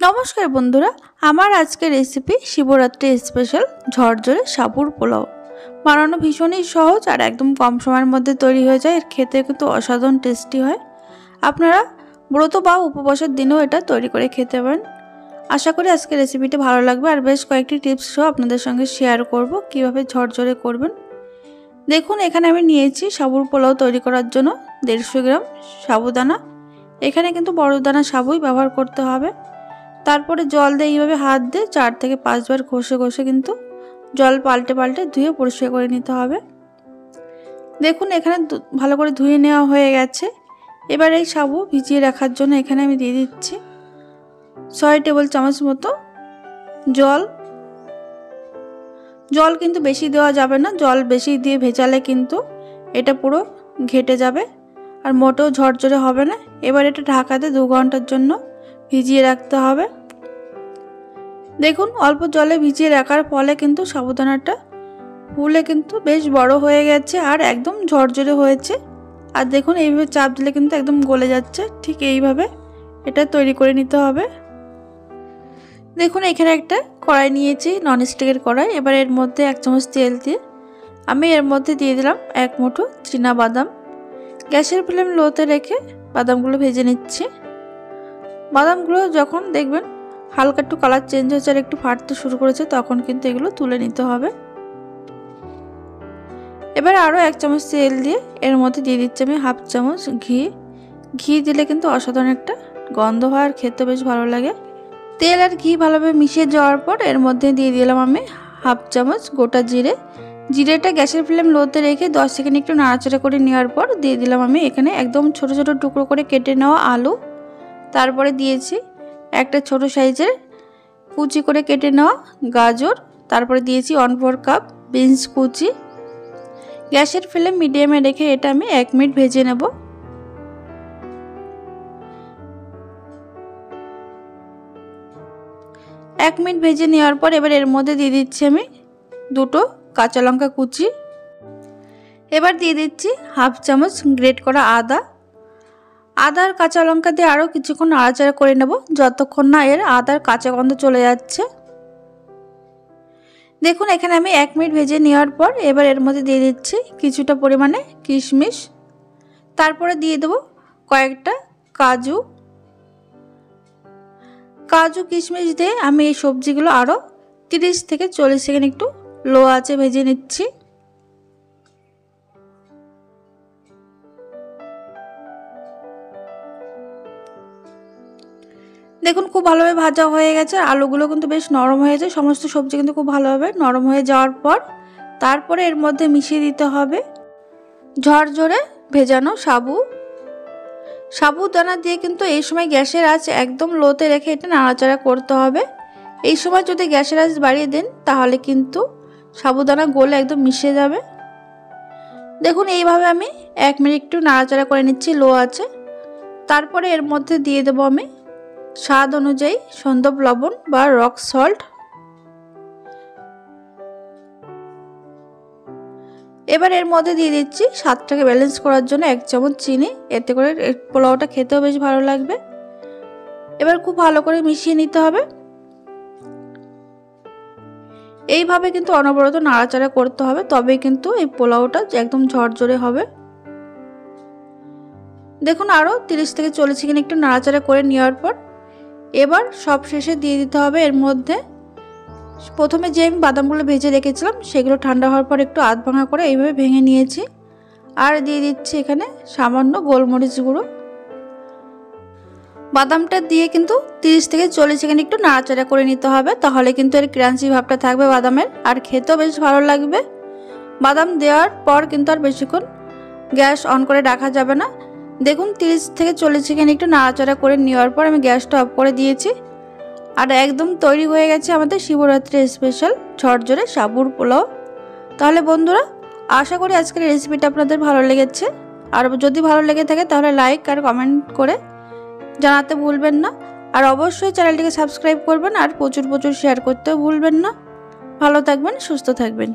নমস্কার বন্ধুরা, আমার আজকের রেসিপি শিবরাত্রি স্পেশাল ঝরঝরে সাবুর পোলাও। বানানো ভীষণই সহজ আর একদম কম সময়ের মধ্যে তৈরি হয়ে যায়। এর খেতে কিন্তু অসাধারণ টেস্টি হয়। আপনারা ব্রত বা উপবাসের দিনেও এটা তৈরি করে খেতে পারেন। আশা করি আজকের রেসিপিটা ভালো লাগবে আর বেশ কয়েকটি টিপস সহ আপনাদের সঙ্গে শেয়ার করব কিভাবে ঝরঝরে করবেন। দেখুন, এখানে আমি নিয়েছি সাবুর পোলাও তৈরি করার জন্য 150 গ্রাম সাবুদানা। এখানে কিন্তু বড় দানা সাবুই ব্যবহার করতে হবে। তারপরে জল দিয়ে এইভাবে হাত দিয়ে 4 থেকে 5 বার ঘষে কিন্তু জল পাল্টে ধুয়ে পরিষ্কার করে নিতে হবে। দেখুন, এখানে ভালো করে ধুয়ে নেওয়া হয়ে গেছে। এবার এই সাবু ভিজিয়ে রাখার জন্য এখানে আমি দিয়ে দিচ্ছি 6 টেবিল চামচ মতো জল। জল কিন্তু বেশি দেওয়া যাবে না, জল বেশি দিয়ে ভেজালে কিন্তু এটা পুরো ঘেটে যাবে আর মোটেও ঝরঝরে হবে না। এবার এটা ঢাকাতে 2 ঘন্টার জন্য ভিজিয়ে রাখতে হবে। দেখুন, অল্প জলে ভিজিয়ে রাখার ফলে কিন্তু সাবুদানাটা ফুলে কিন্তু বেশ বড় হয়ে গেছে আর একদম ঝরঝরে হয়েছে। আর দেখুন, এইভাবে চাপ দিলে কিন্তু একদম গলে যাচ্ছে। ঠিক এইভাবে এটা তৈরি করে নিতে হবে। দেখুন, এখানে একটা কড়াই নিয়েছি, ননস্টিকের কড়াই। এবার এর মধ্যে 1 চামচ তেল দিয়ে আমি এর মধ্যে দিয়ে দিলাম 1 মুঠো চীনা বাদাম। গ্যাসের ফ্লেম লোতে রেখে বাদামগুলো ভেজে নিচ্ছি। বাদামগুলো যখন দেখবেন হালকা একটু কালার চেঞ্জ হচ্ছে আর একটু ফাটতে শুরু করেছে, তখন কিন্তু এগুলো তুলে নিতে হবে। এবার আরও 1 চামচ তেল দিয়ে এর মধ্যে দিয়ে দিচ্ছি আমি 1/2 চামচ ঘি। ঘি দিলে কিন্তু অসাধারণ একটা গন্ধ হয় আর খেতে বেশ ভালো লাগে। তেল আর ঘি ভালোভাবে মিশিয়ে যাওয়ার পর এর মধ্যে দিয়ে দিলাম আমি 1/2 চামচ গোটা জিরে। জিরেটা গ্যাসের ফ্লেম লোতে রেখে 10 সেকেন্ড একটু নাড়াচাড়া করে নেওয়ার পর দিয়ে দিলাম আমি এখানে একদম ছোট ছোট টুকরো করে কেটে নেওয়া আলু। তারপরে দিয়েছি একটা ছোট সাইজের কুচি করে কেটে নেওয়া গাজর। তারপরে দিয়েছি 1/4 কাপ বিনস কুচি। গ্যাসের ফ্লেম মিডিয়ামে রেখে এটা আমি 1 মিনিট ভেজে নেব। এক মিনিট ভেজে নেওয়ার পর এবার এর মধ্যে দিয়ে দিচ্ছি আমি 2টো কাঁচা লঙ্কা কুচি। এবার দিয়ে দিচ্ছি 1/2 চামচ গ্রেট করা আদা। আদার কাঁচা লঙ্কা দিয়ে আরও কিছুক্ষণ নাড়াচাড়া করে নেব যতক্ষণ না এর আদার কাঁচা গন্ধ চলে যাচ্ছে। দেখুন, এখানে আমি 1 মিনিট ভেজে নেওয়ার পর এবার এর মধ্যে দিয়ে দিচ্ছি কিছুটা পরিমাণে কিশমিশ। তারপরে দিয়ে দেব কয়েকটা কাজু। কিশমিশ দিয়ে আমি এই সবজিগুলো আরও 30 থেকে 40 সেকেন্ড একটু লো আঁচে ভেজে নিচ্ছি। দেখুন, খুব ভালোভাবে ভাজা হয়ে গেছে। আলুগুলো কিন্তু বেশ নরম হয়েছে। সমস্ত সবজি কিন্তু খুব ভালোভাবে নরম হয়ে যাওয়ার পর তারপরে এর মধ্যে মিশিয়ে দিতে হবে ঝরঝরে ভেজানো সাবুদানা দিয়ে কিন্তু এই সময় গ্যাসের আঁচ একদম লোতে রেখে এটা নাড়াচাড়া করতে হবে। এই সময় যদি গ্যাসের আঁচ বাড়িয়ে দেন তাহলে কিন্তু সাবুদানা গলে একদম মিশে যাবে। দেখুন, এইভাবে আমি 1 মিনিট একটু নাড়াচাড়া করে নিচ্ছি লো আঁচে। তারপরে এর মধ্যে দিয়ে দেবো আমি স্বাদ অনুযায়ী সন্দব লবণ বা রক সল্ট। এবার এর মধ্যে দিয়ে দিচ্ছি স্বাদটাকে ব্যালেন্স করার জন্য 1 চামচ চিনি। এতে করে পোলাওটা খেতেও বেশ ভালো লাগবে। এবার খুব ভালো করে মিশিয়ে নিতে হবে। এইভাবে কিন্তু অনবরত নাড়াচাড়া করতে হবে, তবেই কিন্তু এই পোলাওটা একদম ঝরঝরে হবে। দেখুন, আরও 30 থেকে 40 সেকেন্ড একটু নাড়াচাড়া করে নেওয়ার পর এবার সব শেষে দিয়ে দিতে হবে এর মধ্যে প্রথমে যে আমি বাদামগুলো ভেজে রেখেছিলাম সেগুলো ঠান্ডা হওয়ার পর একটু আধ ভাঙা করে এইভাবে ভেঙে নিয়েছি। আর দিয়ে দিচ্ছি এখানে সামান্য গোলমরিচ গুঁড়ো। বাদামটা দিয়ে কিন্তু 30 থেকে 40 সেকেন্ড একটু নাড়াচাড়া করে নিতে হবে, তাহলে কিন্তু এর ক্রাঞ্চি ভাবটা থাকবে বাদামের আর খেতেও বেশ ভালো লাগবে। বাদাম দেওয়ার পর কিন্তু আর বেশিক্ষণ গ্যাস অন করে রাখা যাবে না। দেখুন, 30 থেকে 40 সেকেন্ড একটু নাড়াচাড়া করে নেওয়ার পর আমি গ্যাসটা অফ করে দিয়েছি আর একদম তৈরি হয়ে গেছে আমাদের শিবরাত্রি স্পেশাল ঝরঝরে সাবুর পোলাও। তাহলে বন্ধুরা, আশা করি আজকের রেসিপিটা আপনাদের ভালো লেগেছে। আর যদি ভালো লেগে থাকে তাহলে লাইক আর কমেন্ট করে জানাতে ভুলবেন না। আর অবশ্যই চ্যানেলটিকে সাবস্ক্রাইব করবেন আর প্রচুর শেয়ার করতেও ভুলবেন না। ভালো থাকবেন, সুস্থ থাকবেন।